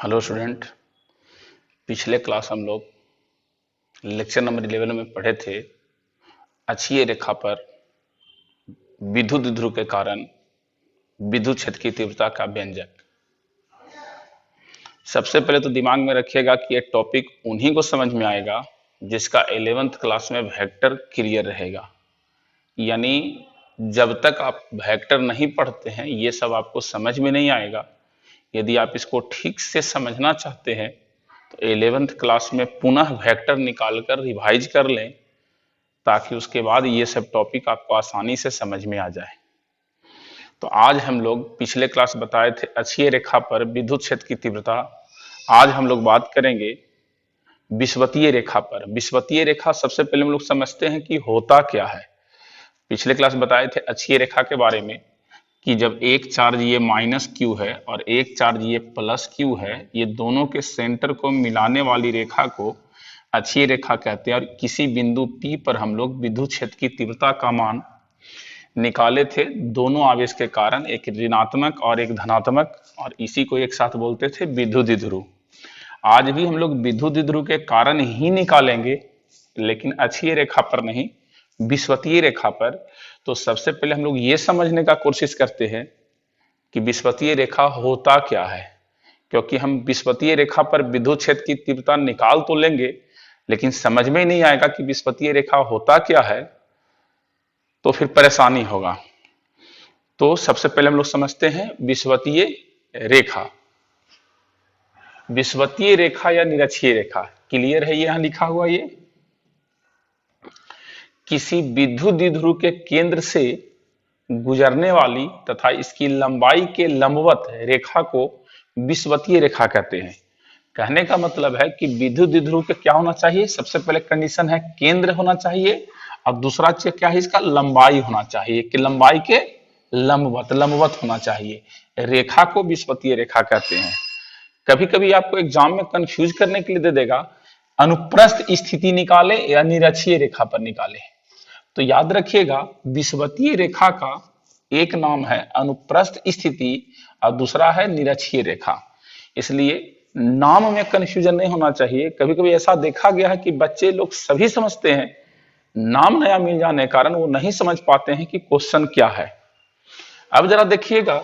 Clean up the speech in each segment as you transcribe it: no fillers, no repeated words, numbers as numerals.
Hello student. पिछले class हम लोग लेक्चर नंबर 11 में पढ़े थे अक्षीय रेखा पर विद्युत ध्रुव के कारण विद्युत क्षेत्र की तीव्रता का व्यंजक। सबसे पहले तो दिमाग में रखिएगा कि यह टॉपिक उन्हीं को समझ में आएगा जिसका 11th क्लास में वेक्टर क्लियर रहेगा। यानी जब तक आप वेक्टर नहीं पढ़ते हैं ये सब आपको समझ में नहीं आएगा। यदि आप इसको ठीक से समझना चाहते हैं तो 11th क्लास में पुनः वेक्टर निकालकर रिवाइज कर लें ताकि उसके बाद ये सब टॉपिक आपको आसानी से समझ में आ जाए। तो आज हम लोग पिछले क्लास बताए थे अक्षीय रेखा पर विद्युत क्षेत्र की तीव्रता। आज हम लोग बात करेंगे विषुवतीय रेखा पर। विषुवतीय रेखा सबसे पहले हम लोग समझते हैं कि होता क्या है। पिछले क्लास बताए थे अक्षीय रेखा के बारे में कि जब एक चार्ज ये माइनस क्यू है और एक चार्ज ये प्लस क्यू है, ये दोनों के सेंटर को मिलाने वाली रेखा को अक्षीय रेखा कहते हैं। और किसी बिंदु P पर हम लोग विद्युत क्षेत्र की तीव्रता का मान निकाले थे दोनों आवेश के कारण, एक ऋणात्मक और एक धनात्मक, और इसी को एक साथ बोलते थे विद्युत ध्रुव। आज भी हम लोग विद्युत ध्रुव के कारण ही निकालेंगे, लेकिन अक्षीय रेखा पर नहीं, विषुवतीय रेखा पर। तो सबसे पहले हम लोग ये समझने का कोशिश करते हैं कि विषुवतीय रेखा होता क्या है, क्योंकि हम विषुवतीय रेखा पर विद्युत क्षेत्र की तीव्रता निकाल तो लेंगे लेकिन समझ में नहीं आएगा कि विषुवतीय रेखा होता क्या है, तो फिर परेशानी होगा। तो सबसे पहले हम लोग समझते हैं विषुवतीय रेखा। विषुवतीय रेखा या निरक्षीय रेखा क्लियर है, ये यहां लिखा हुआ, ये किसी विद्युत द्विध्रुव के केंद्र से गुजरने वाली तथा इसकी लंबाई के लंबवत रेखा को विषुवतीय रेखा कहते हैं। कहने का मतलब है कि विद्युत द्विध्रुव के क्या होना चाहिए, सबसे पहले कंडीशन है केंद्र होना चाहिए, और दूसरा चीज क्या है, इसका लंबाई होना चाहिए कि लंबाई के लंबवत होना चाहिए। रेखा को विषुवतीय रेखा कहते हैं। कभी कभी आपको एग्जाम में कंफ्यूज करने के लिए दे देगा अनुप्रस्थ स्थिति निकाले या निरक्षीय रेखा पर निकाले। तो याद रखिएगा विषुवतीय रेखा का एक नाम है अनुप्रस्थ स्थिति और दूसरा है निरक्षीय रेखा, इसलिए नाम में कंफ्यूजन नहीं होना चाहिए। कभी कभी ऐसा देखा गया है कि बच्चे लोग सभी समझते हैं, नाम नया मिल जाने के कारण वो नहीं समझ पाते हैं कि क्वेश्चन क्या है। अब जरा देखिएगा,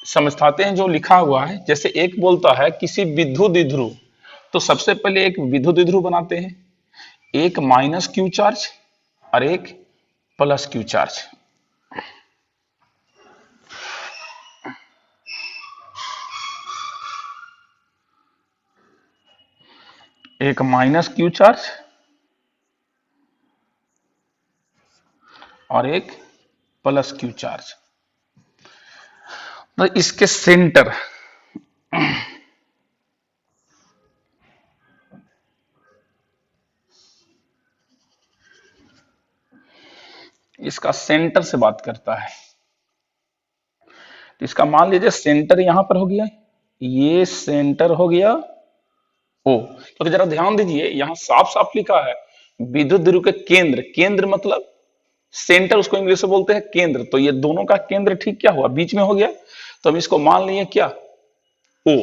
समझाते हैं जो लिखा हुआ है। जैसे एक बोलता है किसी विद्युत द्विध्रुव, तो सबसे पहले एक विद्युत द्विध्रुव बनाते हैं, एक माइनस क्यू चार्ज और एक प्लस क्यू चार्ज। एक माइनस क्यू चार्ज और एक प्लस क्यू चार्ज। तो इसके सेंटर इसका सेंटर से बात करता है। तो इसका मान लीजिए सेंटर यहां पर हो गया, ये सेंटर हो गया ओ। तो जरा ध्यान दीजिए, यहां साफ साफ लिखा है विद्युत ध्रुव के केंद्र, केंद्र मतलब सेंटर, उसको इंग्लिश में बोलते हैं केंद्र। तो ये दोनों का केंद्र ठीक क्या हुआ, बीच में हो गया। तो हम इसको मान लिए क्या, ओ।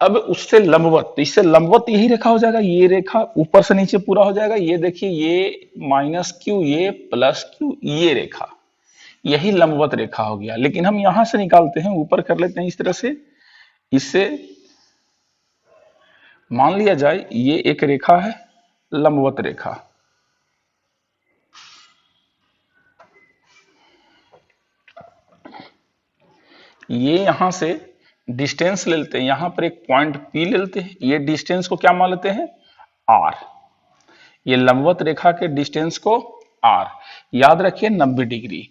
अब उससे लंबवत, तो इससे लंबवत यही रेखा हो जाएगा, ये रेखा ऊपर से नीचे पूरा हो जाएगा। ये देखिए, ये माइनस क्यू, ये प्लस क्यू, ये रेखा, यही लंबवत रेखा हो गया। लेकिन हम यहां से निकालते हैं, ऊपर कर लेते हैं इस तरह से। इससे मान लिया जाए ये एक रेखा है लंबवत रेखा, ये यहां से डिस्टेंस ले लेते हैं, यहां पर एक पॉइंट P ले लेते हैं, ये डिस्टेंस को क्या मान लेते हैं, R। ये लंबवत रेखा के डिस्टेंस को R याद रखिए 90 डिग्री।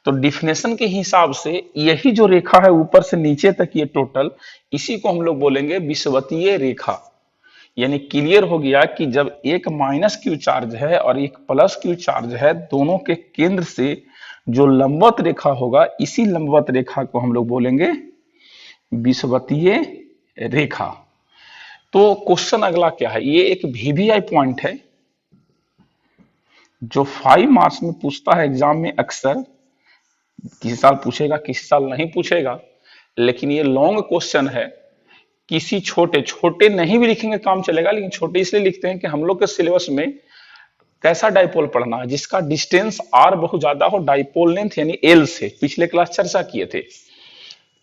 तो डिफिनेशन के हिसाब से यही जो रेखा है ऊपर से नीचे तक, ये टोटल, इसी को हम लोग बोलेंगे विषुवतीय रेखा। यानी क्लियर हो गया कि जब एक माइनस क्यू चार्ज है और एक प्लस क्यू चार्ज है, दोनों के केंद्र से जो लंबवत रेखा होगा, इसी लंबवत रेखा को हम लोग बोलेंगे विषुवतीय रेखा। तो क्वेश्चन अगला क्या है, ये एक वीवीआई पॉइंट है जो 5 मार्क्स में पूछता है एग्जाम में अक्सर। किसी साल पूछेगा, किसी साल नहीं पूछेगा, लेकिन ये लॉन्ग क्वेश्चन है किसी छोटे छोटे नहीं भी लिखेंगे काम चलेगा, लेकिन छोटे इसलिए लिखते हैं कि हम लोग के सिलेबस में कैसा डाइपोल पढ़ना है, जिसका डिस्टेंस आर बहुत ज्यादा हो, डाइपोल लेंथ यानी एल से। पिछले क्लास चर्चा किए थे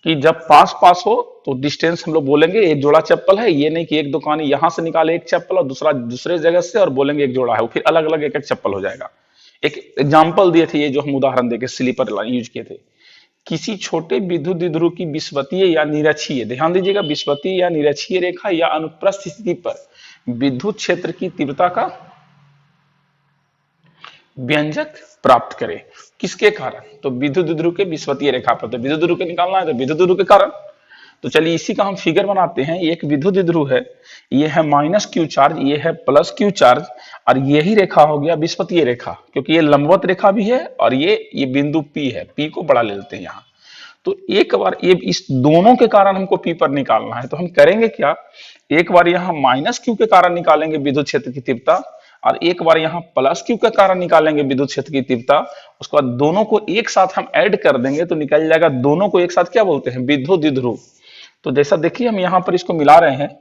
कि जब पास पास हो तो डिस्टेंस हम लोग बोलेंगे एक जोड़ा चप्पल है, ये नहीं कि एक दुकान यहां से निकाले एक चप्पल और दूसरा दूसरे जगह से और बोलेंगे एक जोड़ा है, वो फिर अलग अलग एक एक चप्पल हो जाएगा। एक एग्जाम्पल दिए थे, ये जो हम उदाहरण देके स्लीपर यूज किए थे। किसी छोटे विद्युत द्विध्रुव की विषुवतीय या निरक्षीय, ध्यान दीजिएगा, विषुवतीय या निरक्षीय रेखा या अनुप्रस्थ स्थिति पर विद्युत क्षेत्र की तीव्रता का व्यंजक प्राप्त करें। किसके कारण? तो विद्युत द्विध्रुव के विषुवतीय रेखा पर। तो विद्युत द्विध्रुव के निकालना है तो विद्युत द्विध्रुव के कारण। तो चलिए इसी का हम फिगर बनाते हैं। एक विद्युत द्विध्रुव है, ये है माइनस क्यू चार्ज, ये है प्लस क्यू चार्ज, और यही रेखा हो गया विषुवतीय रेखा, क्योंकि ये लंबवत रेखा भी है और ये बिंदु पी है। पी को बड़ा ले लेते हैं यहाँ। तो एक बार ये इस दोनों के कारण हमको पी पर निकालना है, तो हम करेंगे क्या, एक बार यहाँ माइनस क्यू के कारण निकालेंगे विद्युत क्षेत्र की तीव्रता, और एक बार यहाँ प्लस क्यू के कारण निकालेंगे विद्युत क्षेत्र की तीव्रता। उसके बाद दोनों को एक साथ हम ऐड कर देंगे तो निकल जाएगा, दोनों को एक साथ क्या बोलते हैं, विद्युत द्विध्रुव। तो जैसा देखिए हम यहां पर इसको मिला रहे हैं,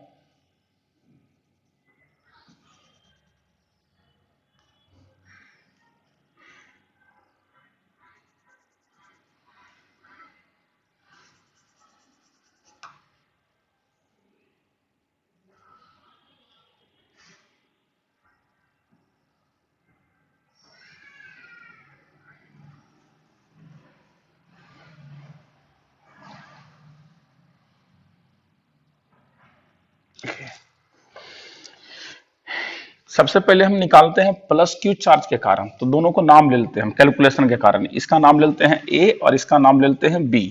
सबसे पहले हम निकालते हैं प्लस क्यू चार्ज के कारण। तो दोनों को नाम ले लेते हैं हम कैलकुलेशन के कारण। इसका नाम ले लेते हैं ए और इसका नाम ले लेते हैं बी।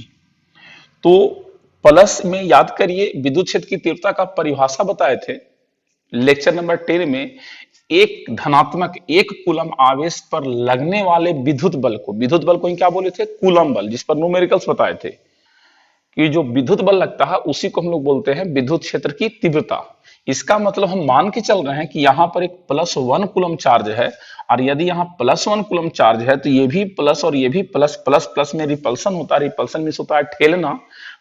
तो प्लस में याद करिए विद्युत क्षेत्र की तीव्रता का परिभाषा बताए थे लेक्चर नंबर 10 में। एक धनात्मक एक कूलम आवेश पर लगने वाले विद्युत बल को क्या बोले थे, कूलम बल, जिस पर न्यूमेरिकल्स बताए थे कि जो विद्युत बल लगता है उसी को हम लोग बोलते हैं विद्युत क्षेत्र की तीव्रता। इसका मतलब हम मान के चल रहे हैं कि यहां पर एक +1 कूलम चार्ज है, और यदि यहाँ +1 कूलम चार्ज है तो ये भी प्लस और ये भी प्लस, प्लस प्लस में रिपल्सन होता है, रिपल्सन मीन्स होता है ठेलना,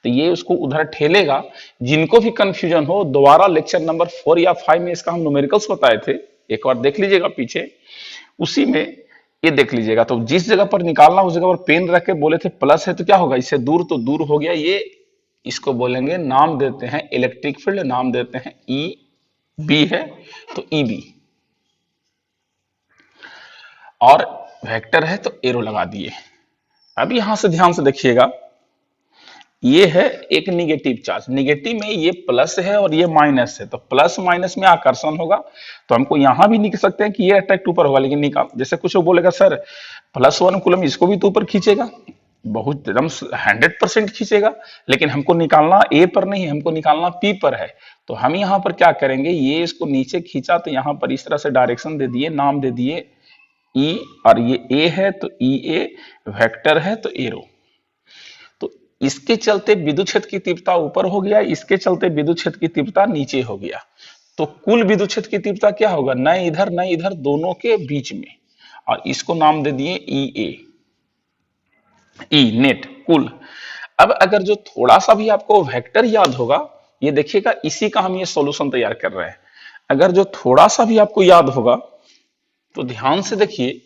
तो ये उसको उधर ठेलेगा। जिनको भी कंफ्यूजन हो, दोबारा लेक्चर नंबर 4 या 5 में इसका हम न्यूमेरिकल्स बताए थे, एक बार देख लीजिएगा पीछे, उसी में ये देख लीजिएगा। तो जिस जगह पर निकालना उस जगह पर पेन रख के बोले थे प्लस है तो क्या होगा, इससे दूर तो दूर हो गया, ये इसको बोलेंगे, नाम देते हैं इलेक्ट्रिक फील्ड, नाम देते हैं ई बी है तो ई बी, और वेक्टर है तो एरो लगा दिए। अब यहां से ध्यान से देखिएगा, ये है एक निगेटिव चार्ज, निगेटिव में ये प्लस है और ये माइनस है, तो प्लस माइनस में आकर्षण होगा। तो हमको यहां भी लिख सकते हैं कि ये अट्रैक्ट ऊपर होगा, लेकिन निकाल, जैसे कुछ बोलेगा सर +1 कूलम इसको भी तो ऊपर खींचेगा, बहुत एकदम 100% खींचेगा, लेकिन हमको निकालना ए पर नहीं, हमको निकालना पी पर है। तो हम यहाँ पर क्या करेंगे, ये इसको नीचे खींचा तो यहाँ पर इस तरह से डायरेक्शन दे दिए, नाम दे दिए ई, और ये ए है तो ई ए, वेक्टर है तो एरो। तो इसके चलते विद्युत क्षेत्र की तीव्रता ऊपर हो गया, इसके चलते विद्युत क्षेत्र की तीव्रता नीचे हो गया। तो कुल विद्युत क्षेत्र की तीव्रता क्या होगा, न इधर न इधर, दोनों के बीच में, और इसको नाम दे दिए ई ए, ई नेट कुल। अब अगर जो थोड़ा सा भी आपको वेक्टर याद होगा, ये देखिएगा इसी का हम ये सॉल्यूशन तैयार कर रहे हैं। अगर जो थोड़ा सा भी आपको याद होगा तो ध्यान से देखिए,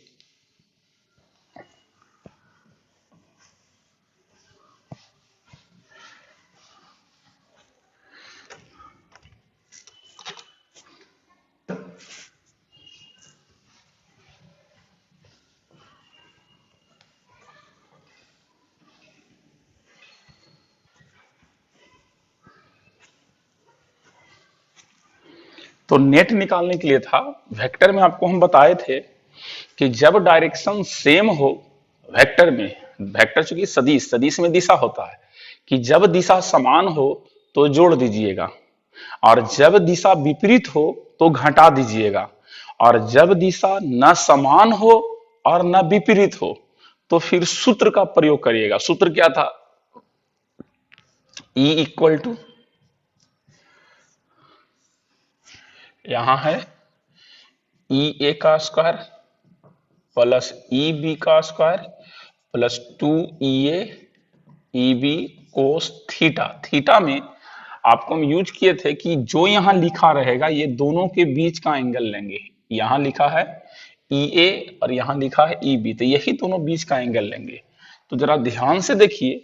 तो नेट निकालने के लिए था, वेक्टर में आपको हम बताए थे कि जब डायरेक्शन सेम हो वेक्टर में, वेक्टर चूंकि सदिश, सदिश में दिशा होता है, कि जब दिशा समान हो तो जोड़ दीजिएगा, और जब दिशा विपरीत हो तो घटा दीजिएगा, और जब दिशा न समान हो और न विपरीत हो तो फिर सूत्र का प्रयोग करिएगा। सूत्र क्या था, E इक्वल टू, यहां है ई ए का स्क्वायर प्लस ई बी का square plus 2 E A E B cos theta. Theta में आपको हम यूज किए थे कि जो यहाँ लिखा रहेगा ये दोनों के बीच का एंगल लेंगे। यहाँ लिखा है EA और यहाँ लिखा है EB, तो यही दोनों बीच का एंगल लेंगे। तो जरा ध्यान से देखिए,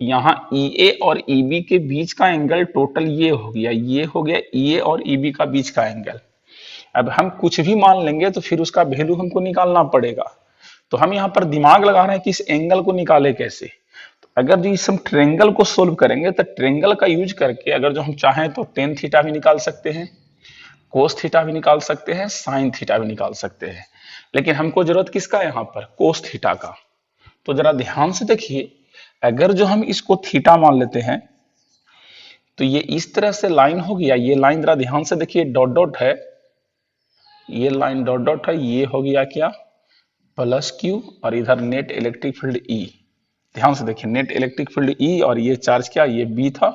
यहाँ EA और EB के बीच का एंगल टोटल ये हो गया, ये हो गया EA और EB का बीच का एंगल। अब हम कुछ भी मान लेंगे तो फिर उसका वैल्यू हमको निकालना पड़ेगा। तो हम यहाँ पर दिमाग लगा रहे हैं कि इस एंगल को निकाले कैसे। तो अगर जो इस हम ट्रेंगल को सोल्व करेंगे तो ट्रेंगल का यूज करके अगर जो हम चाहें तो टेन थीटा भी निकाल सकते हैं, कोस थीटा भी निकाल सकते हैं, साइन थीटा भी निकाल सकते हैं। लेकिन हमको जरूरत किसका है यहाँ पर, कोस थीटा का। तो जरा ध्यान से देखिए, अगर जो हम इसको थीटा मान लेते हैं तो ये इस तरह से लाइन हो गया, ये लाइन जरा ध्यान से देखिए डॉट डॉट है, ये लाइन डॉट डॉट है, ये हो गया क्या प्लस क्यू, और इधर नेट इलेक्ट्रिक फील्ड ई। ध्यान से देखिए नेट इलेक्ट्रिक फील्ड ई, और ये चार्ज क्या, ये बी था।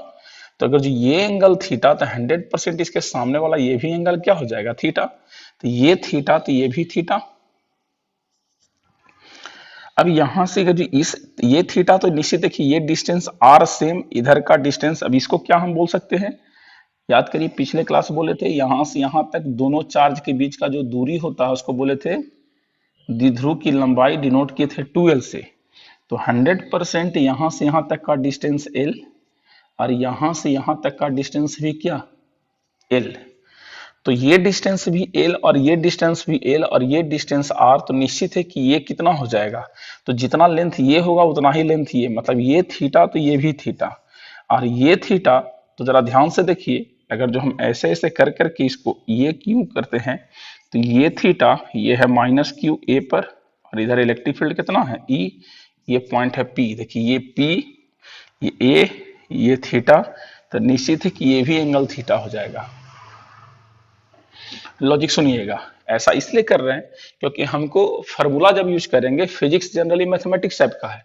तो अगर जो ये एंगल थीटा, तो 100% इसके सामने वाला ये भी एंगल क्या हो जाएगा, थीटा। तो ये थीटा तो ये भी थीटा। अब यहां से अगर जो इस ये थीटा, तो निश्चित देखिए ये डिस्टेंस आर सेम, इधर का डिस्टेंस, अब इसको क्या हम बोल सकते हैं, याद करिए पिछले क्लास बोले थे यहां से यहां तक दोनों चार्ज के बीच का जो दूरी होता है उसको बोले थे द्विध्रुव की लंबाई, डिनोट किए थे 2l से। तो 100% यहां से यहां तक का डिस्टेंस l, और यहां से यहां तक का डिस्टेंस भी क्या l। तो ये डिस्टेंस भी l और ये डिस्टेंस भी l और ये डिस्टेंस r, तो निश्चित है कि ये कितना हो जाएगा, तो जितना लेंथ ये होगा उतना ही लेंथ ये, मतलब ये थीटा तो ये भी थीटा, और ये थीटा। तो जरा ध्यान से देखिए, अगर जो हम ऐसे ऐसे कर करके इसको ये क्यू करते हैं, तो ये थीटा ये है माइनस क्यू ए पर, और इधर इलेक्ट्रिक फील्ड कितना है E, ये पॉइंट है P, देखिए ये P, ये A, ये थीटा। तो निश्चित है कि ये भी एंगल थीटा हो जाएगा। लॉजिक सुनिएगा, ऐसा इसलिए कर रहे हैं क्योंकि हमको फार्मूला जब यूज करेंगे, फिजिक्स जनरली मैथमेटिक्स टाइप का है,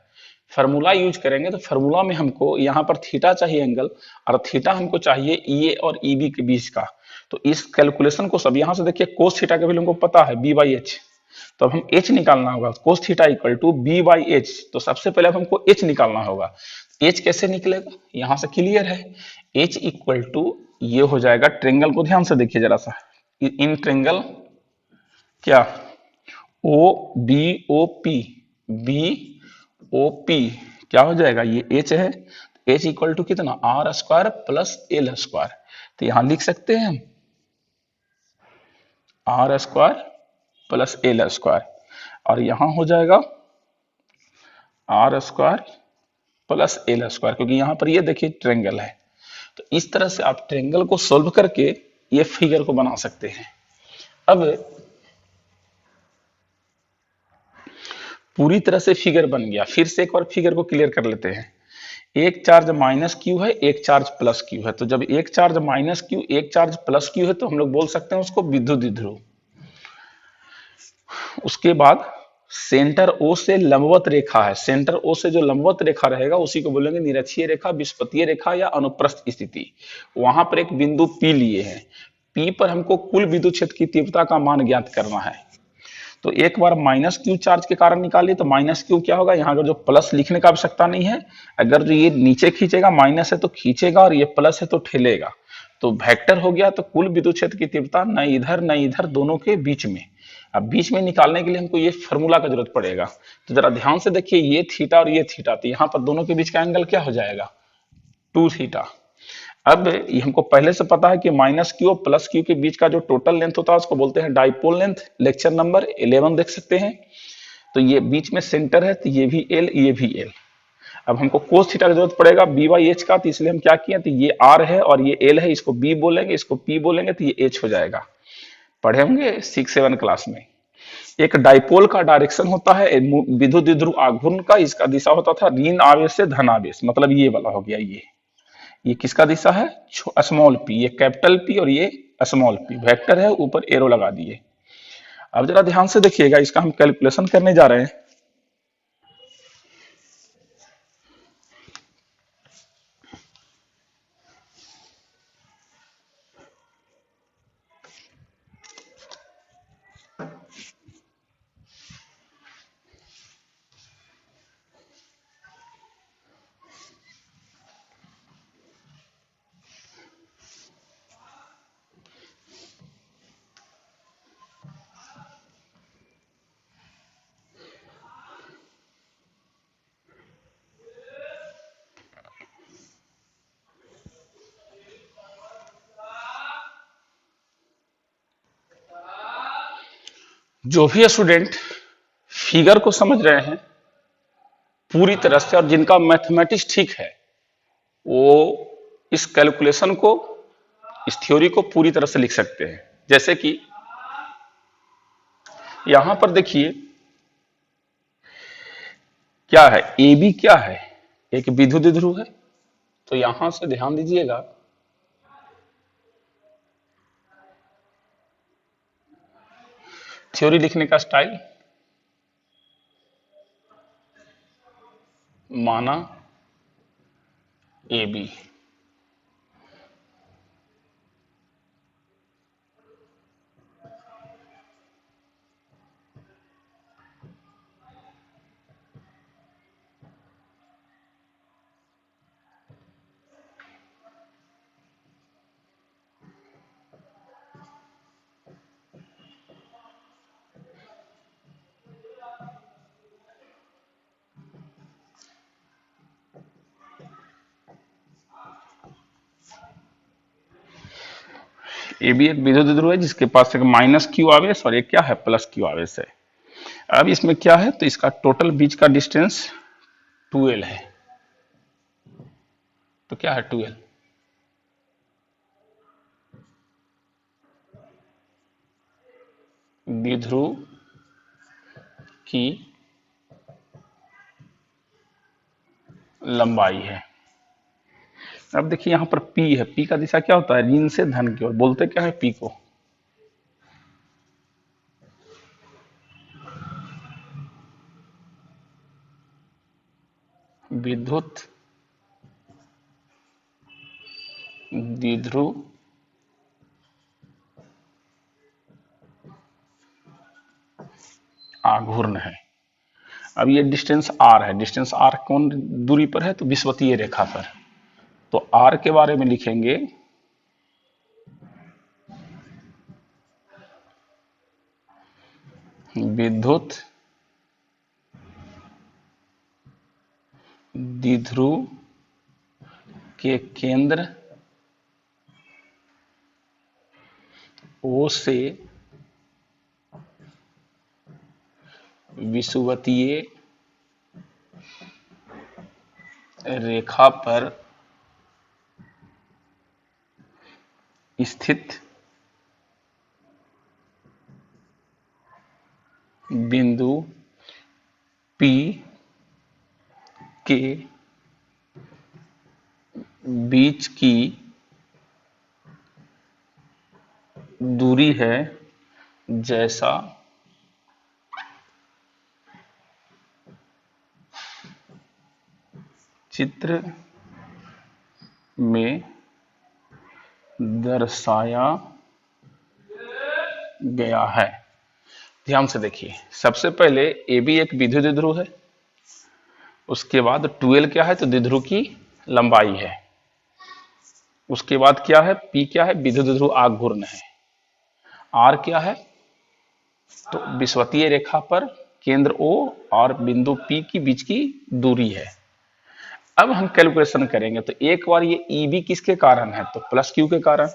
फार्मूला यूज करेंगे तो फार्मूला में हमको यहाँ पर थीटा चाहिए एंगल, और थीटा हमको चाहिए EA और EB के बीच का। तो इस कैलकुलेशन को सब यहाँ से देखिए, कोस थीटा का वैल्यू हमको पता है B/H, तो अब हम H निकालना होगा, कोस थीटा इक्वल टू B/H। तो सबसे पहले अब हमको H निकालना होगा। H कैसे निकलेगा, यहाँ से क्लियर है, H इक्वल टू ये हो जाएगा, ट्रेंगल को ध्यान से देखिए जरा सा, इन ट्रेंगल क्या O B O P, B O P क्या हो जाएगा, ये H है, H इक्वल टू कितना R square plus L square. तो यहां लिख सकते हैं हम R square plus L square, और यहां हो जाएगा R square plus L square, क्योंकि यहां पर ये देखिए ट्रेंगल है। तो इस तरह से आप ट्रेंगल को सोल्व करके ये फिगर को बना सकते हैं। अब पूरी तरह से फिगर बन गया, फिर से एक बार फिगर को क्लियर कर लेते हैं। एक चार्ज माइनस क्यू है, एक चार्ज प्लस क्यू है, तो जब एक चार्ज माइनस क्यू एक चार्ज प्लस क्यू है तो हम लोग बोल सकते हैं उसको विद्युत द्विध्रुव। उसके बाद सेंटर ओ से लंबवत रेखा है, सेंटर ओ से जो लंबवत रेखा रहेगा उसी को बोलेंगे निरक्षीय रेखा, विस्पतीय रेखा या अनुप्रस्थ स्थिति। वहां पर एक बिंदु P लिए हैं, P पर हमको कुल विद्युत क्षेत्र की तीव्रता का मान ज्ञात करना है। तो एक बार माइनस क्यू चार्ज के कारण निकालिए, तो माइनस क्यू क्या होगा, यहाँ अगर जो प्लस लिखने का आवश्यकता नहीं है, अगर जो ये नीचे खींचेगा माइनस है तो खींचेगा, और ये प्लस है तो ठेलेगा। तो वेक्टर हो गया, तो कुल विद्युत क्षेत्र की तीव्रता न इधर न इधर दोनों के बीच में। अब बीच में निकालने के लिए हमको ये फॉर्मूला का जरूरत पड़ेगा। तो जरा ध्यान से देखिए, ये थीटा और ये थीटा, तो यहाँ पर दोनों के बीच का एंगल क्या हो जाएगा, 2 थीटा। अब ये हमको पहले से पता है कि माइनस क्यू और प्लस क्यू के बीच का जो टोटल लेंथ होता है उसको बोलते हैं डाइपोल लेंथ, लेक्चर नंबर 11 देख सकते हैं। तो ये बीच में सेंटर है, तो ये भी एल ये भी एल। अब हमको कोस थीटा की जरूरत पड़ेगा B/H का, तो इसलिए हम क्या किए, तो ये आर है और ये एल है, इसको बी बोलेंगे इसको पी बोलेंगे, तो ये एच हो जाएगा। पढ़े होंगे 6-7 क्लास में। एक डाइपोल का डायरेक्शन होता है विद्युत द्विध्रुव आघूर्ण का, इसका दिशा होता था ऋण आवेश से धन आवेश, मतलब ये वाला हो गया। ये किसका दिशा है, स्मॉल p, ये कैपिटल P और ये स्मॉल p, वेक्टर है, ऊपर एरो लगा दिए। अब जरा ध्यान से देखिएगा, इसका हम कैलकुलेशन करने जा रहे हैं। जो भी स्टूडेंट फिगर को समझ रहे हैं पूरी तरह से और जिनका मैथमेटिक्स ठीक है, वो इस कैलकुलेशन को, इस थ्योरी को पूरी तरह से लिख सकते हैं। जैसे कि यहां पर देखिए क्या है, ए बी क्या है, एक विद्युत द्विध्रुव है। तो यहां से ध्यान दीजिएगा, थ्योरी लिखने का स्टाइल, माना ए बी, ए बी एक विद्युत द्विध्रुव है जिसके पास एक माइनस क्यू आवेश और एक क्या है, प्लस क्यू आवेश है। अब इसमें क्या है, तो इसका टोटल बीच का डिस्टेंस 2l है। तो क्या है 2l, द्विध्रुव की लंबाई है। अब देखिए यहां पर P है, P का दिशा क्या होता है, ऋण से धन की ओर। बोलते क्या है P को, विद्युत द्विध्रुव आघूर्ण है। अब ये डिस्टेंस r है, डिस्टेंस r कौन दूरी पर है, तो विषुवतीय रेखा पर। तो r के बारे में लिखेंगे विद्युत द्विध्रुव के केंद्र O से विषुवतीय रेखा पर स्थित बिंदु P के बीच की दूरी है, जैसा चित्र में दर्शाया गया है। ध्यान से देखिए, सबसे पहले ए बी एक विद्युत द्विध्रुव है, उसके बाद 2l क्या है, तो द्विध्रुव की लंबाई है। उसके बाद क्या है, P क्या है, विद्युत द्विध्रुव आघूर्ण है। R क्या है, तो विषुवतीय रेखा पर केंद्र O और बिंदु P की बीच की दूरी है। अब हम कैलकुलेशन करेंगे, तो एक बार ये EB किसके कारण है, तो प्लस Q के कारण।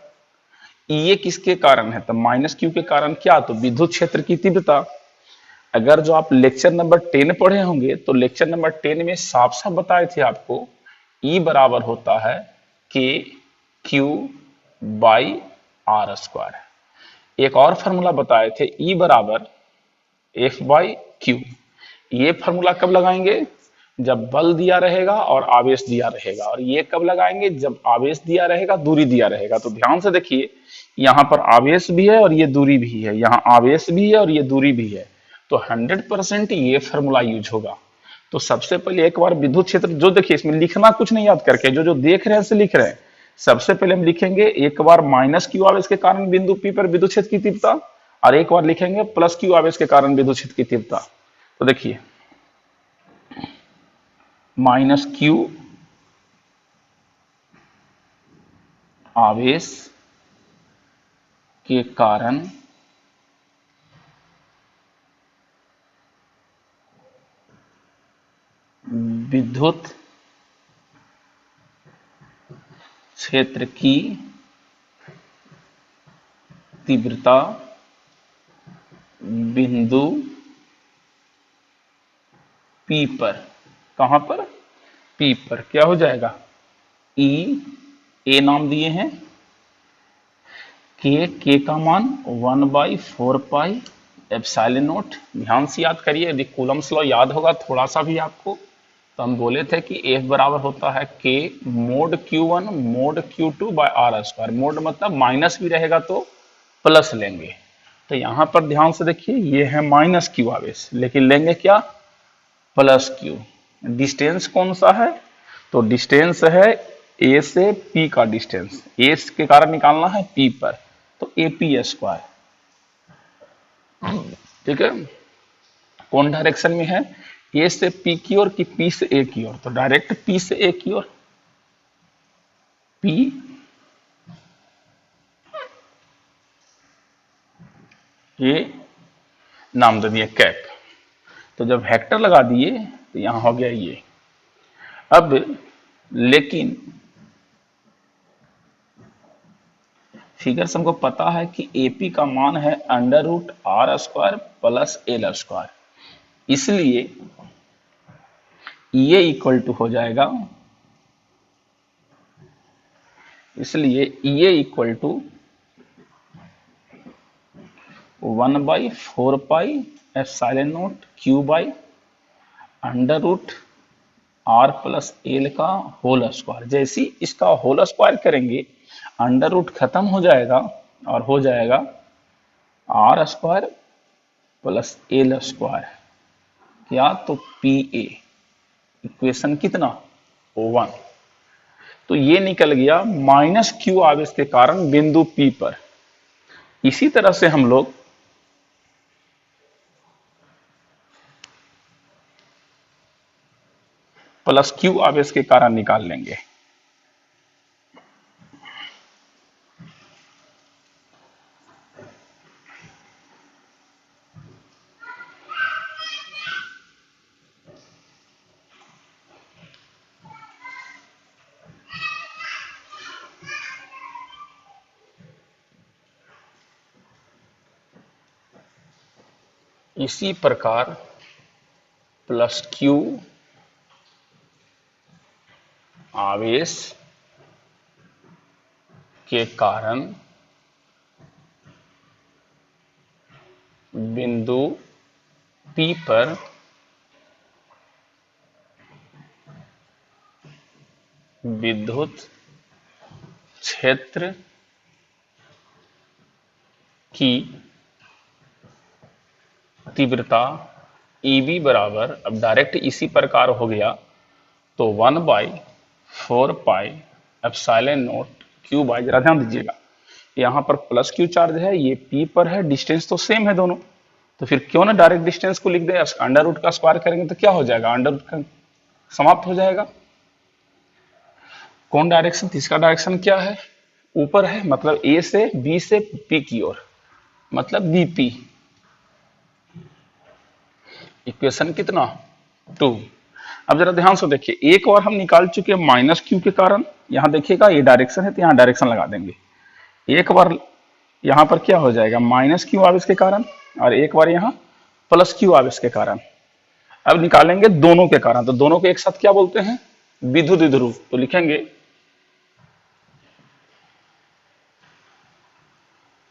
EA किसके कारण है, तो माइनस Q के कारण। क्या, तो विद्युत क्षेत्र की तीव्रता। अगर जो आप लेक्चर नंबर 10 पढ़े होंगे, तो लेक्चर नंबर 10 में साफ साफ बताए थे आपको, E बराबर होता है के क्यू बाई आर स्क्वायर। एक और फॉर्मूला बताए थे, E बराबर एफ बाई क्यू। ये फॉर्मूला कब लगाएंगे, जब बल दिया रहेगा और आवेश दिया रहेगा। और ये कब लगाएंगे, जब आवेश दिया रहेगा, दूरी दिया रहेगा। तो ध्यान से देखिए, यहां पर आवेश भी है और ये दूरी भी है, यहां आवेश भी है और ये दूरी भी है। तो 100% ये फॉर्मूला यूज होगा। तो सबसे पहले एक बार विद्युत क्षेत्र, जो देखिए इसमें लिखना कुछ नहीं याद करके, जो जो देख रहे हैं से लिख रहे हैं। सबसे पहले हम लिखेंगे एक बार माइनस क्यू आवेश के कारण बिंदु P पर विद्युत क्षेत्र की तीव्रता, और एक बार लिखेंगे प्लस क्यू आवेश के कारण विद्युत क्षेत्र की तीव्रता। तो देखिए माइनस क्यू आवेश के कारण विद्युत क्षेत्र की तीव्रता बिंदु P पर, कहां पर, P पर क्या हो जाएगा, E A नाम दिए हैं, के का मान 1/4 एप्सिलॉन नॉट। ध्यान से याद करिए, यदि कूलम्स लॉ याद होगा थोड़ा सा भी आपको, तो हम बोले थे कि F बराबर होता है K mod Q1 mod Q2 by R square. Mod मतलब माइनस भी रहेगा तो प्लस लेंगे। तो यहां पर ध्यान से देखिए, ये है माइनस क्यू आवेश, लेकिन लेंगे क्या, प्लस क्यू। डिस्टेंस कौन सा है, तो डिस्टेंस है ए से पी का डिस्टेंस, ए के कारण निकालना है पी पर, तो ए पी स्क्वायर। ठीक है, कौन डायरेक्शन में है, ए से पी की ओर कि पी से ए की ओर, तो डायरेक्ट पी से ए की ओर, पी ए नाम दे दिया कैप। तो जब वेक्टर लगा दिए तो यहां हो गया ये। अब लेकिन फिगर से हमको पता है कि एपी का मान है √r² प्लस एल स्क्वायर, इसलिए ये इक्वल टू हो जाएगा, इसलिए ये equal to 1/4 epsilon naught Q by √r plus L का होल स्क्वायर। जैसे ही इसका होल स्क्वायर करेंगे अंडर रूट खत्म हो जाएगा और हो जाएगा r² प्लस एल स्क्वायर, क्या, तो पी ए, इक्वेशन कितना, 1। तो ये निकल गया माइनस क्यू आवेश के कारण बिंदु P पर। इसी तरह से हम लोग प्लस क्यू आवेश के कारण निकाल लेंगे। इसी प्रकार प्लस क्यू आवेश के कारण बिंदु P पर विद्युत क्षेत्र की तीव्रता EB बराबर, अब डायरेक्ट इसी प्रकार हो गया, तो 1/4 एप्सिलॉन नॉट Q बाई, जरा ध्यान दीजिएगा यहाँ पर प्लस क्यू चार्ज है, ये P पर है, डिस्टेंस तो सेम है दोनों, तो फिर क्यों ना डायरेक्ट डिस्टेंस को लिख दे, अंडर रूट का स्क्वायर करेंगे तो क्या हो जाएगा, अंडर रूट का समाप्त हो जाएगा। कौन डायरेक्शन, तीसरा डायरेक्शन क्या है, ऊपर है, मतलब ए से बी से पी की ओर, मतलब बीपी। इक्वेशन कितना, 2। अब जरा ध्यान से देखिए, एक बार हम निकाल चुके हैं माइनस क्यू के कारण, यहां देखिएगा ये डायरेक्शन है तो यहां डायरेक्शन लगा देंगे। एक बार यहां पर क्या हो जाएगा, माइनस क्यू आवेश के कारण, और एक बार यहां प्लस क्यू आवेश के कारण। अब निकालेंगे दोनों के कारण, तो दोनों को एक साथ क्या बोलते हैं, विद्युत द्विध्रुव। तो लिखेंगे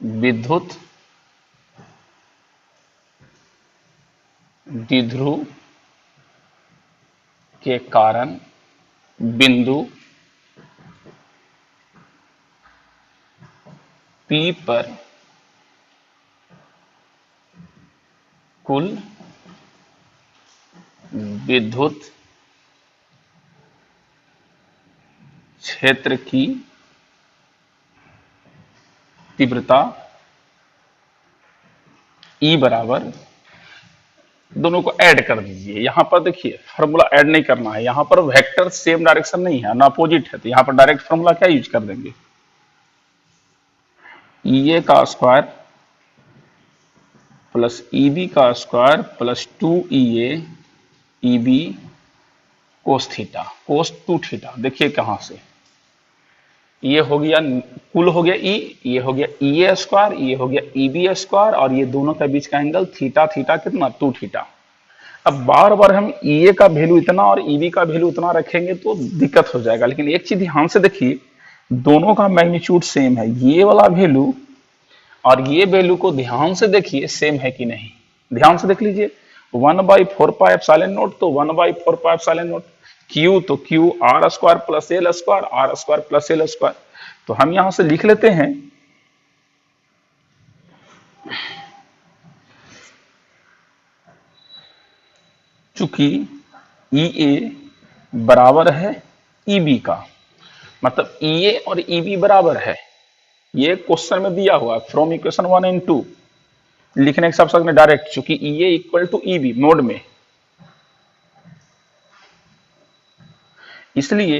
विद्युत द्विध्रुव के कारण बिंदु P पर कुल विद्युत क्षेत्र की तीव्रता E बराबर, दोनों को ऐड कर दीजिए। यहां पर देखिए फॉर्मूला ऐड नहीं करना है, यहां पर वेक्टर सेम डायरेक्शन नहीं है ना, अपोजिट है, तो यहां पर डायरेक्ट फॉर्मूला क्या यूज कर देंगे, EA का स्क्वायर प्लस EB का square plus 2EA EB cos theta, cos 2 theta. देखिए कहां से, ये हो गया कुल हो गया ई, ये हो गया ई ए स्क्वायर, ये हो गया ई बी स्क्वायर, और ये दोनों के बीच का एंगल थीटा, थीटा कितना 2 थीटा। अब बार बार हम ई ए का वैल्यू इतना और ई बी का वैल्यू इतना रखेंगे तो दिक्कत हो जाएगा। लेकिन एक चीज ध्यान से देखिए, दोनों का मैग्नीट्यूड सेम है, ये वाला वैल्यू और ये वैल्यू को ध्यान से देखिए सेम है कि नहीं। ध्यान से देख लीजिए, 1/4 एप्सिलॉन नॉट तो 1/4 एप्सिलॉन नॉट, क्यू तो Q R square plus L square, R square plus L square. तो हम यहां से लिख लेते हैं चूंकि ई ए बराबर है ई बी का, मतलब ई ए और ई बी बराबर है, ये क्वेश्चन में दिया हुआ है फ्रॉम इक्वेशन 1 एंड 2 लिखने के सब सकते डायरेक्ट, चूंकि E A equal to E B mode में, इसलिए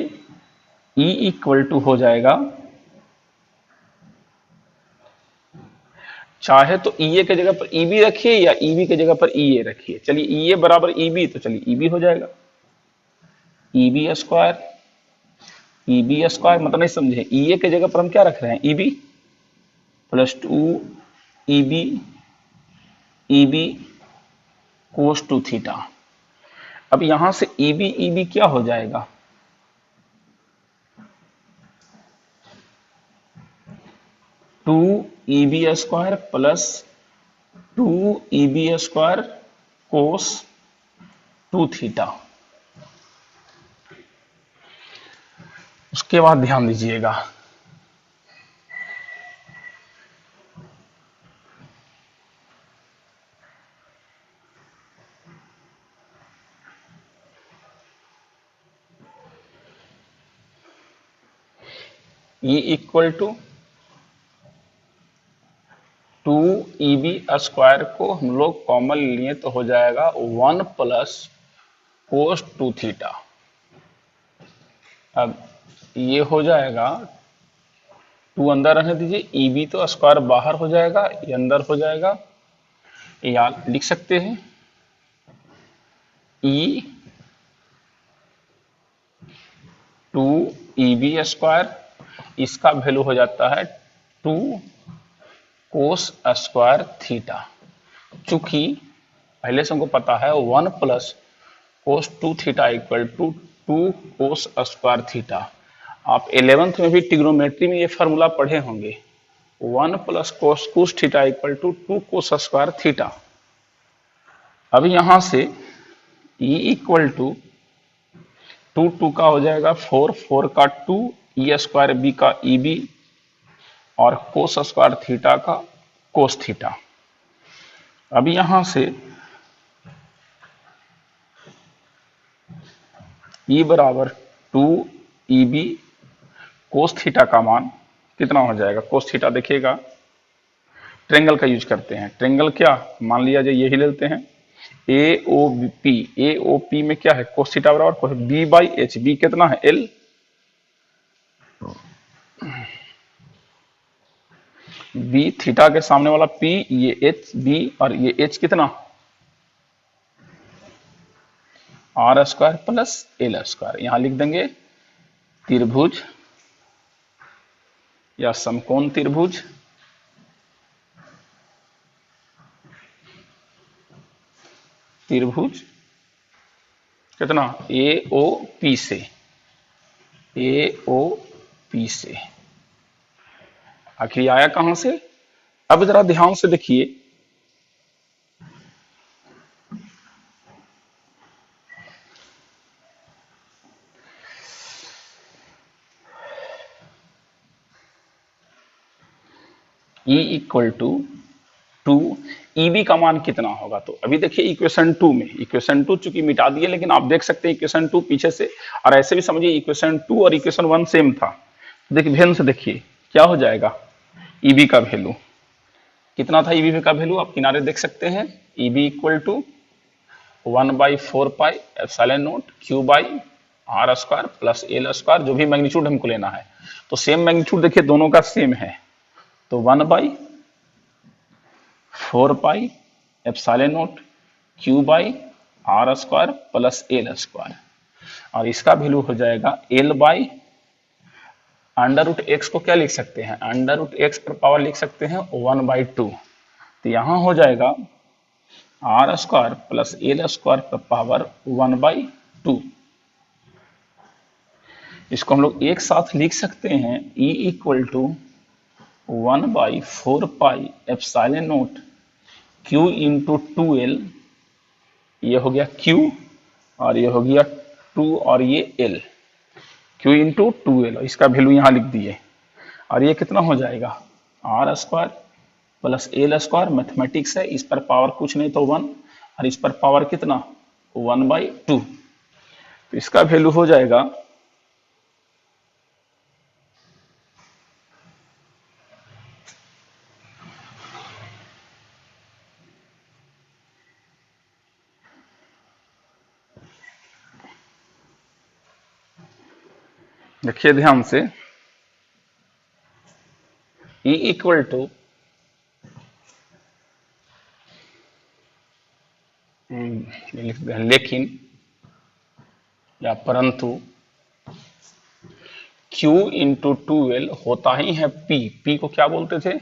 ई इक्वल टू हो जाएगा, चाहे तो ई ए के जगह पर ई बी रखिए या ई बी के जगह पर ई ए रखिए। चलिए ई ए बराबर ई बी, तो चलिए ई बी हो जाएगा E B square, E B square मतलब नहीं समझे, ई ए के जगह पर हम क्या रख रहे हैं E B plus 2 E B cos 2 theta. अब यहां से ई बी क्या हो जाएगा, two E B square plus 2 E B square cos 2 theta. उसके बाद ध्यान दीजिएगा, E equal to 2 E B square को हम लोग कॉमन लिए तो हो जाएगा 1 प्लस कोस 2 थीटा। अब ये हो जाएगा, 2 अंदर रहने दीजिए, ई बी तो स्क्वायर बाहर हो जाएगा, ये अंदर हो जाएगा, या लिख सकते हैं ई 2 ई बी स्क्वायर, इसका वैल्यू हो जाता है 2 कोस स्क्वायर थीटा। चूंकि पहले से हमको पता है 1 plus cos 2 theta equal to 2 cos square theta. आप 11th में भी ट्रिग्नोमेट्री में ये फार्मूला पढ़े होंगे, 1 plus cos theta equal to 2 cos square theta. अब यहां से ई इक्वल टू 2 का हो जाएगा 4 का 2, ई स्क्वायर बी का ई बी, और कोस स्क्वायर थीटा का कोस थीटा। अब यहां से ई बराबर 2 ई बी कोस थीटा का मान कितना हो जाएगा, कोस थीटा देखिएगा, ट्रेंगल का यूज करते हैं, ट्रेंगल क्या मान लिया जाए यही लेते हैं, ए ओ पी में क्या है कोस थीटा बराबर बी बाई एच, बी कितना है एल, बी थीटा के सामने वाला पी, ये एच बी, और ये एच कितना R square plus L square. यहां लिख देंगे त्रिभुज या समकोण त्रिभुज कितना ए ओ पी से, आखिर आया कहां से। अब जरा ध्यान से देखिए, E इक्वल टू 2 EB का मान कितना होगा। तो अभी देखिए इक्वेशन 2 में, इक्वेशन 2 चूंकि मिटा दिए, लेकिन आप देख सकते हैं इक्वेशन 2 पीछे से, और ऐसे भी समझिए इक्वेशन 2 और इक्वेशन 1 सेम था। देखिए ध्यान से देखिए क्या हो जाएगा, EB का वैल्यू कितना था, EB का वैल्यू आप किनारे देख सकते हैं, EB equal to 1/4 pi epsilon naught Q by R square plus L square, जो भी मैग्नीट्यूड हमको लेना है। तो सेम मैग्नीट्यूड देखिए दोनों का सेम है, तो 1/4 pi epsilon naught Q by R square plus L square, और इसका वैल्यू हो जाएगा L by under root X को क्या लिख सकते हैं, अंडर रूट एक्स पर पावर लिख सकते हैं 1/2। तो यहां हो जाएगा R square plus L square पर पावर 1/2। इसको हम लोग एक साथ लिख सकते हैं E equal to 1/4 pi epsilon naught Q into 2L, ये हो गया Q और ये हो गया 2 और ये L, Q इंटू 2L, इसका वैल्यू यहाँ लिख दिए। और ये कितना हो जाएगा R square plus L square, mathematics है, इस पर पावर कुछ नहीं तो 1 और इस पर पावर कितना 1/2। तो इसका वैल्यू हो जाएगा देखिए ध्यान से E इक्वल टू लेकिन या परंतु Q इंटू 2L होता ही है P। P को क्या बोलते थे,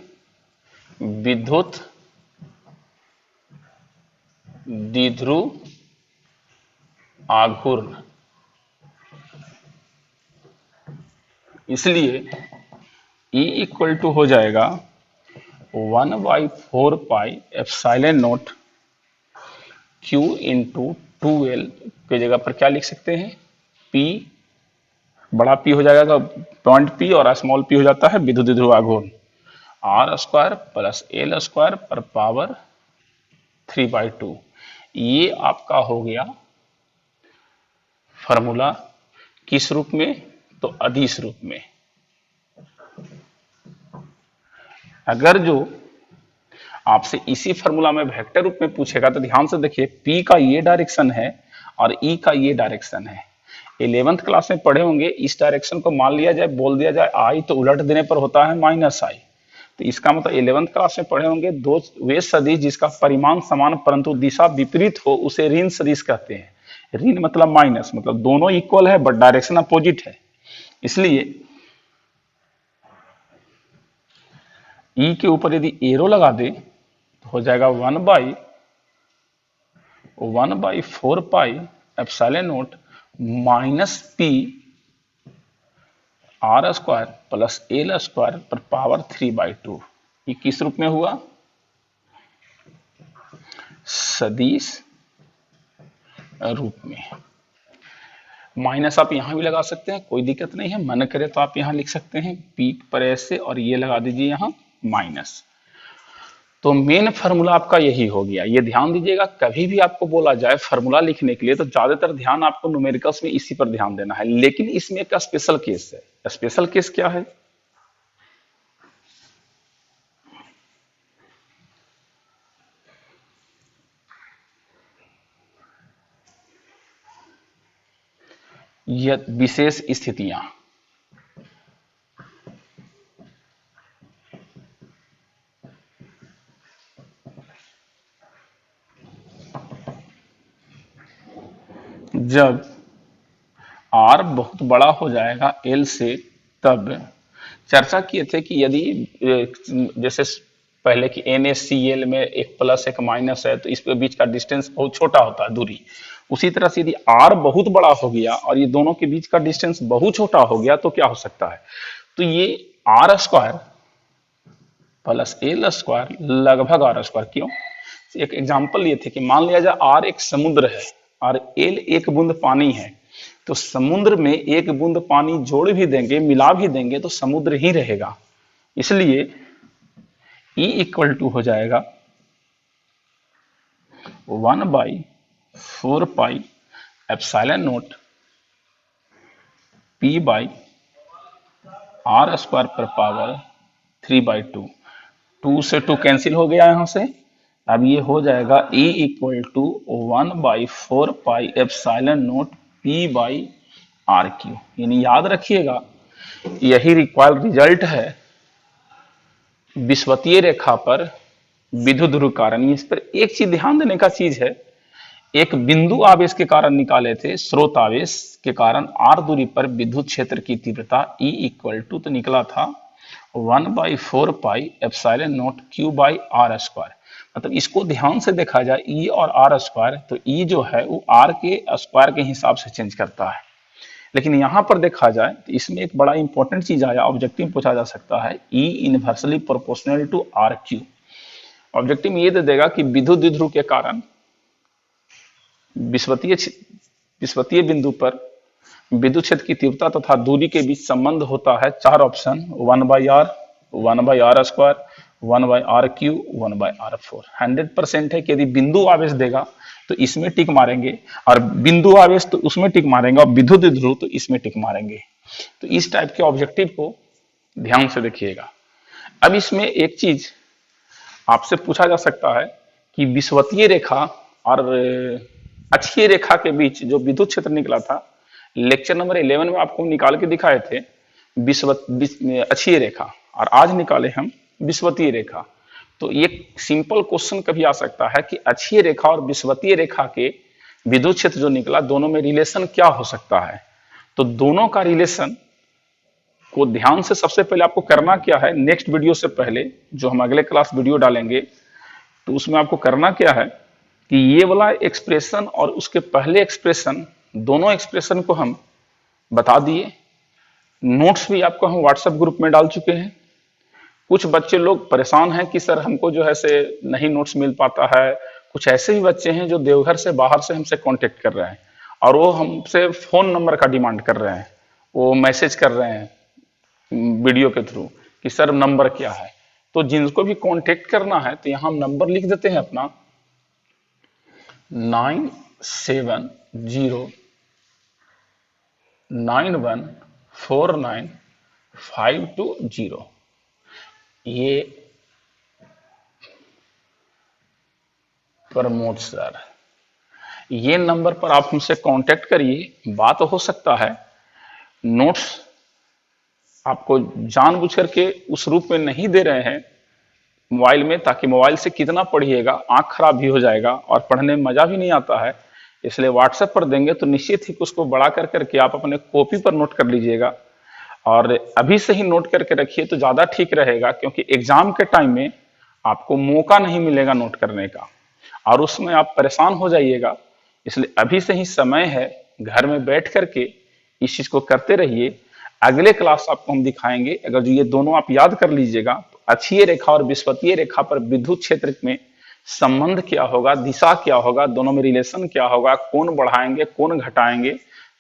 विद्युत द्विध्रुव आघूर्ण। इसलिए E इक्वल टू हो जाएगा 1/4 pi epsilon naught Q into 2L की जगह पर क्या लिख सकते हैं, P, बड़ा P हो जाएगा पॉइंट P और स्मॉल p हो जाता है विद्युत द्विध्रुव आघूर्ण, R square plus L square पर पावर 3/2। ये आपका हो गया फॉर्मूला, किस रूप में, तो अदिश रूप में। अगर जो आपसे इसी फॉर्मूला में वेक्टर रूप में पूछेगा तो ध्यान से देखिए, P का ये डायरेक्शन है और E का ये डायरेक्शन है। 11th क्लास में पढ़े होंगे, इस डायरेक्शन को मान लिया जाए, बोल दिया जाए I, तो उलट देने पर होता है -I। तो इसका मतलब 11th क्लास में पढ़े होंगे, दो वे सदिश जिसका परिमाण समान परंतु दिशा विपरीत हो उसे ऋण सदिश कहते हैं। ऋण मतलब माइनस, मतलब दोनों इक्वल है बट डायरेक्शन अपोजिट है। इसलिए E के ऊपर यदि एरो लगा दे तो हो जाएगा 1/4 pi epsilon naught minus P R square plus L square पर पावर 3/2। ये किस रूप में हुआ, सदिश रूप में। माइनस आप यहां भी लगा सकते हैं, कोई दिक्कत नहीं है, मन करे तो आप यहां लिख सकते हैं P पर ऐसे और ये लगा दीजिए यहां माइनस। तो मेन फार्मूला आपका यही हो गया। ये ध्यान दीजिएगा, कभी भी आपको बोला जाए फार्मूला लिखने के लिए तो ज्यादातर ध्यान आपको न्यूमेरिकल्स में इसी पर ध्यान देना है, लेकिन इसमें एक स्पेशल केस है। स्पेशल केस क्या है, यह विशेष स्थितियां, जब R बहुत बड़ा हो जाएगा L से, तब चर्चा किए थे कि यदि जैसे पहले कि NaCl में एक प्लस एक माइनस है तो इसके बीच का डिस्टेंस बहुत छोटा होता है, दूरी। उसी तरह से यदि R बहुत बड़ा हो गया और ये दोनों के बीच का डिस्टेंस बहुत छोटा हो गया तो क्या हो सकता है, तो ये R square plus L square लगभग आर स्क्वायर। क्यों, एक एग्जांपल ये थे कि मान लिया जाए R एक समुद्र है और एल एक बूंद पानी है, तो समुद्र में एक बूंद पानी जोड़ भी देंगे, मिला भी देंगे तो समुद्र ही रहेगा। इसलिए E इक्वल टू हो जाएगा 1/4 pi epsilon naught P by R square पर पावर 3/2। 2 से 2 कैंसिल हो गया यहां से, अब ये हो जाएगा E equal to 1/4 pi epsilon naught P by R cube. यानी याद रखिएगा, यही रिक्वायर्ड रिजल्ट है विषुवतीय रेखा पर विद्युत ध्रुव कारण। इस पर एक चीज ध्यान देने का चीज है, एक बिंदु आवेश के कारण निकाले थे, स्रोत आवेश के कारण r दूरी पर विद्युत क्षेत्र की तीव्रता E इक्वल टू तो निकला था 1/4 pi epsilon naught Q by R square. मतलब इसको ध्यान से देखा जाए E और आर स्क्वायर, तो E जो है वो R के स्क्वायर के हिसाब से चेंज करता है। लेकिन यहां पर देखा जाए तो इसमें एक बड़ा इंपॉर्टेंट चीज आया, ऑब्जेक्टिव में पूछा जा सकता है E inversely proportional to R cube. Objective में ये दे देगा कि विद्युत द्विध्रुव के कारण विषुवतीय बिंदु पर विद्युत क्षेत्र की तीव्रता तथा दूरी के बीच संबंध होता है। 4 option 1/r, 1/r square, 1/r Q, 1/r4। 100% है कि यदि बिंदु आवेश देगा तो इसमें टिक मारेंगे, और बिंदु आवेश तो उसमें टिक मारेंगे, और विद्युत द्विध्रुव तो इसमें टिक मारेंगे। तो इस टाइप के ऑब्जेक्टिव को ध्यान से देखिएगा। अब इसमें एक चीज आपसे पूछा जा सकता है कि विषुवतीय रेखा और अक्षीय रेखा के बीच जो विद्युत क्षेत्र निकला था, लेक्चर नंबर 11 में आपको निकाल के दिखाए थे अक्षीय रेखा, और आज निकाले हम विषुवतीय रेखा। तो एक सिंपल क्वेश्चन कभी आ सकता है कि अक्षीय रेखा और विषुवतीय रेखा के विद्युत क्षेत्र जो निकला, दोनों में रिलेशन क्या हो सकता है। तो दोनों का रिलेशन को ध्यान से सबसे पहले आपको करना क्या है, नेक्स्ट वीडियो से पहले जो हम अगले क्लास वीडियो डालेंगे तो उसमें आपको करना क्या है कि ये वाला एक्सप्रेशन और उसके पहले एक्सप्रेशन, दोनों एक्सप्रेशन को हम बता दिए। नोट्स भी आपको हम व्हाट्सएप ग्रुप में डाल चुके हैं। कुछ बच्चे लोग परेशान हैं कि सर हमको जो है से नहीं नोट्स मिल पाता है। कुछ ऐसे भी बच्चे हैं जो देवघर से बाहर से हमसे कांटेक्ट कर रहे हैं और वो हमसे फोन नंबर का डिमांड कर रहे हैं, वो मैसेज कर रहे हैं वीडियो के थ्रू कि सर नंबर क्या है। तो जिनको भी कांटेक्ट करना है तो यहाँ हम नंबर लिख देते हैं अपना 9709149520। ये प्रमोद सर, ये नंबर पर आप हमसे कांटेक्ट करिए। बात हो सकता है नोट्स आपको जानबूझ करके उस रूप में नहीं दे रहे हैं मोबाइल में, ताकि मोबाइल से कितना पढ़िएगा, आंख खराब भी हो जाएगा और पढ़ने में मजा भी नहीं आता है। इसलिए व्हाट्सएप पर देंगे तो निश्चित ही उसको बड़ा कर करके आप अपने कॉपी पर नोट कर लीजिएगा, और अभी से ही नोट करके रखिए तो ज्यादा ठीक रहेगा, क्योंकि एग्जाम के टाइम में आपको मौका नहीं मिलेगा नोट करने का और उसमें आप परेशान हो जाइएगा। इसलिए अभी से ही समय है, घर में बैठ करके इस चीज को करते रहिए। अगले क्लास आपको हम दिखाएंगे, अगर जो ये दोनों आप याद कर लीजिएगा तो अक्षीय रेखा और विषुवतीय रेखा पर विद्युत क्षेत्र में संबंध क्या होगा, दिशा क्या होगा, दोनों में रिलेशन क्या होगा, कौन बढ़ाएंगे कौन घटाएंगे,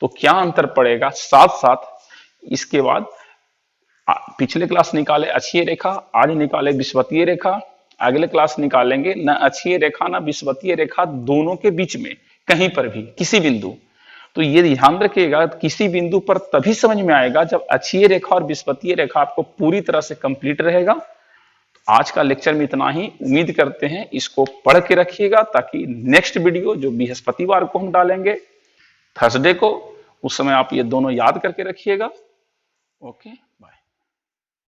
तो क्या अंतर पड़ेगा। साथ साथ इसके बाद पिछले क्लास निकाले अक्षीय रेखा, आज निकाले विषुवतीय रेखा, अगले क्लास निकालेंगे न अक्षीय रेखा न विषुवतीय रेखा, दोनों के बीच में कहीं पर भी किसी बिंदु। तो ये ध्यान रखिएगा, किसी बिंदु पर तभी समझ में आएगा जब अक्षीय रेखा और विषुवतीय रेखा आपको पूरी तरह से कंप्लीट रहेगा। आज का लेक्चर में इतना ही, उम्मीद करते हैं इसको पढ़ के रखिएगा, ताकि नेक्स्ट वीडियो जो बृहस्पतिवार को हम डालेंगे, थर्सडे को, उस समय आप ये दोनों याद करके रखिएगा। ओके।